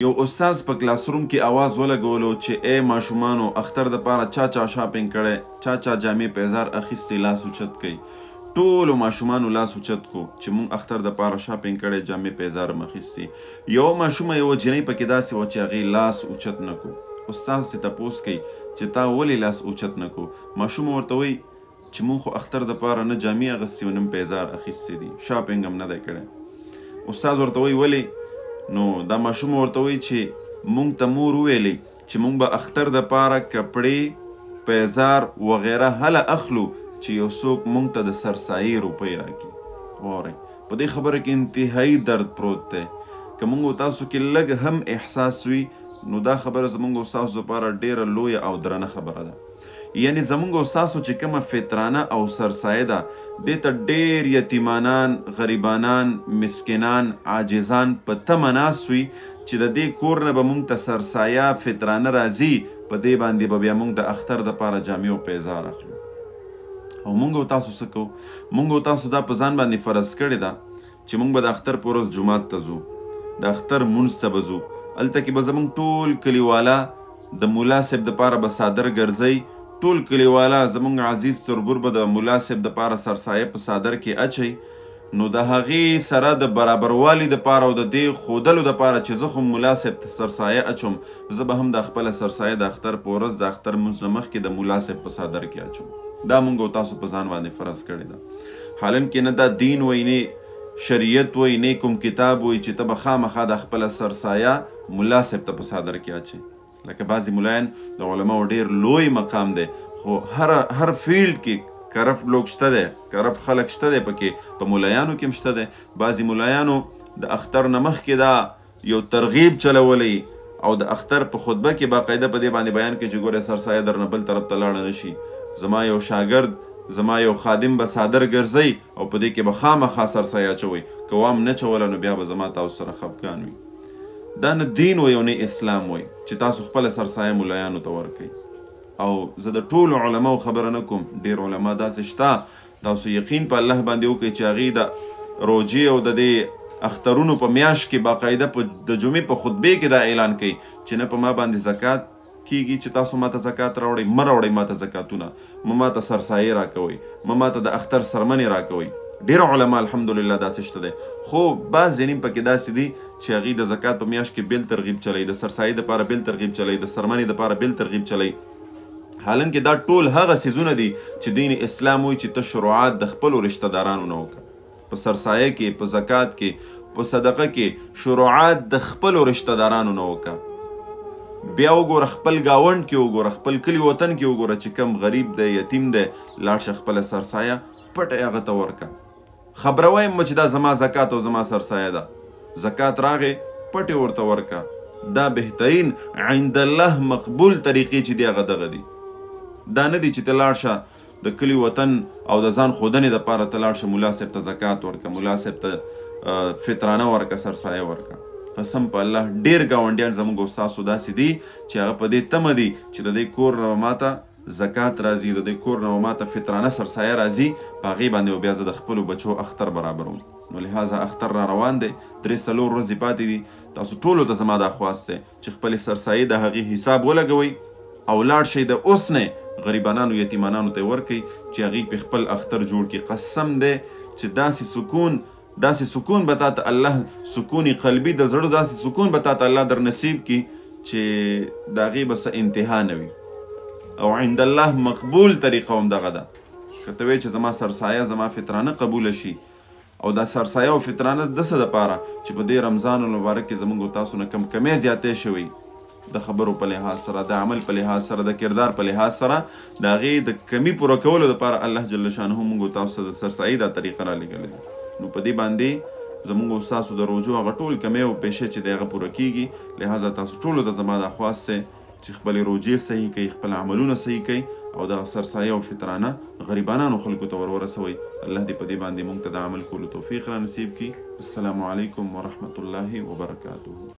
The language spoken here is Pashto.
یو استاد په کلاس روم کې आवाज ولګولو چې ای ماشومانو اختر د پاره چا شاپینګ کړی چا جامې پیزار اخیستې لاس اوچت کړئ. ټولو ماشومانو لاس اوچت کو چې مونږ اختر د پاره شاپینګ کړی جامې پیزار م اخیستې. یو ماشومه یوه جنۍ پکې داسې وه چې هغې لاس اوچت نه کو. استاد ترې تپوس کوي چې تا ولې لاس اوچت نه کو؟ ماشومه ورته وایي چې مونږ خو اختر د پاره نه جامې اخیستې و نه پیزار اخیستې دي، شاپینګ هم نه دی کړی. استاد ورته وایي ولې؟ نو دا ماشومه ورته وایي چې مونږ ته مور ویلې چې مونږ به اختر د پاره کپړې پیزار وغیره هله اخلو چې یو څوک مونږ ته د سرسایې روپۍ راکړي. واورئ په دې خبره کې انتهایي درد پروت دی. که مونږ تاسو کې لږ هم احساس وي نو دا خبره زمونږ او ستاسو دپاره ډېره لویه او درنه خبره ده. یعنی زمونږ او ستاسو چې کومه فطرانه او سرسایه ده دې ته ډېر یتیمانان، غریبانان، مسکینان، عاجزان په تمه ناست وي چې د دې کور نه به مونږ ته سرسایه فطرانه راځي، په دې باندې به بیا مونږ د اختر دپاره جامې او پیزار اخلو. او مونږ او تاسو څه کوو؟ مونږ او تاسو دا په ځان باندې فرض کړې ده چې مونږ به د اختر په ورځ جومات ته ځو، د اختر مونځ ته به ځو. هلته کې به زمونږ ټول کلیواله د ملا صاحب دپاره به څادر ګرځئ، ټول کلیواله زمونږ عزیز تربور به د ملا صاحب دپاره سرسایه په څادر کې اچوي. نو د هغې سره د برابروالي دپاره او د دې ښودلو دپاره چې زه خو ملا صاحب ته سرسایه اچوم، زه به هم د خپله سرسایه د اختر په ورځ د اختر لمونځ نه مخکې د ملا صاحب په څادر کې اچوم. دا مونږ او تاسو په ځان باندې فرض کړې ده. حالن کې نه دا دین وایي نه شریعت وایي نه کوم کتاب وایي چې ته به خامخا د خپله سرسایه ملا صاحب ته په څادر کې اچوي. لکه بعضې ملایان د علماو ډېر لوی مقام دی، خو هر فیلډ کې کرف لوک شته دی، کرف خلک شته دی، پکې په ملایانو کې هم شته دی. بعضې ملایانو د اختر نه مخکې دا یو ترغیب چلولی او د اختر په خطبه کې باقاعده په دې باندې بیان کوي چې ګوره سرسایه درنه بل طرف ته لاړه نه شي، زما یو شاګرد زما یو خادم به څادر ګرځئ او په دې کې به خامخا سرسایه اچوئ، که وام نه چوله نو بیا به زما تاسو سره خفګان وي. دا نه دین وایي او نه اسلام وایي چې تاسو خپله سرسایه ملایانو ته ورکوئ. او زه د ټولو علماو خبره نه کوم، ډېر علما داسې شته، تاسو یقین په الله باندې وکړئ چې هغې د روژې او د دې اخترونو په میاشت کې باقاعده د جمعې په خطبې کې دا اعلان کوي چې نه په ما باندې زکات کیږي چې تاسو ماته زکات راوړئ، مه راوړئ ماته زکاتونه، ماته سرسایې راکوئ، ماته د اختر سرمنې راکوئ. ډېر علما الحمدلله داسې شته دی، خو بعض ځینې پکې داسې دي چې هغوی د زکات په میاشت کې بېل ترغیب چلی، د سرسایې دپاره بېل ترغیب چلی، د سرمنې دپاره بېل ترغیب چلی. حالن کې دا ټول هغه څیزونه دي چې دین اسلام وایي چې ته شروعات د خپلو رشته دارانو نه وکړه. په سرسایه کې، په زکات کې، په صدقه کې شروعات د خپلو رشته دارانو نه وکړه. بیا وګوره خپل ګاونډ کې وګوره، خپل کلي وطن کې وګوره چې کم غریب دی، یتیم دی، لاړ شه خپله سرسایه پټه هغه ته ورکړه. خبره وایم چې دا زما زکات او زما سرسایه ده، زکات راغې پټې ورته ورکړه. دا بهترین عند الله مقبول طریقې چې دی هغه دغه دي. دا نه دی چې ته لاړ شه د کلي وطن او د ځان ښودنې دپاره ته لاړ شه ملا صاحب ته زکات ورکړه، ملا صاحب ته فطرانه ورکړه، سرسایه ورکړه. قسم په الله ډېر ګاونډیان زموږ او ستاسو داسې دي چې هغه په دې تمه دي چې د دې کور نه به ماته زکات راځي، د دې کور نه به ماته فطرانه سرسایه راځي، په هغې باندې به بیا زه د خپلو بچو اختر برابروم. نو لحاظه اختر را روان دی، 3-4 ورځې پاتې دي. تاسو ټولو ته زما دا خواست دی چې خپلې سرسایې د هغې حساب ولګوئ او لاړ شئ د اوس نه غریبانانو یتیمانانو ته ورکوئ چې هغوی پې خپل اختر جوړ کړي. قسم دی چې داسې سکون به تا ته الله، سکون قلبي د زړه داسې سکون به تا ته الله در نصیب کړي چې د هغې به څه انتها نه وي. او عند الله مقبول طریقه هم دغه ده. که ته وایې چې زما سرسایه زما فطرانه قبوله شي، او دا سرسایه او فطرانه د څه دپاره چې په دې رمضان المبارک کې زموږ او تاسو نه کمې زیاتې شوي د خبرو په لحاظ سره، د عمل په لحاظ سره، د کردار په لحاظ سره، د هغې د کمی پوره کولو دپاره الله جل شانه موږ او تاسو ته د سرسایي دا طریقه رالیږلې ده. نو په دې باندې زموږ او ستاسو د روژو هغه ټول کمی او پیشې چې دی هغه پوره کیږي. لہذا تاسو ټولو ته زما دا خواست دی چې خپلې روژې صحیح کوئ، خپل عملونه صحیح کوئ او د سرسایه او فطرانه غریبانانو خلکو ته ورسوئ. الله دې په دې باندې موږ ته د عمل کولو توفیق را نصیب کړي. السلام علیکم ورحمة الله وبرکاته.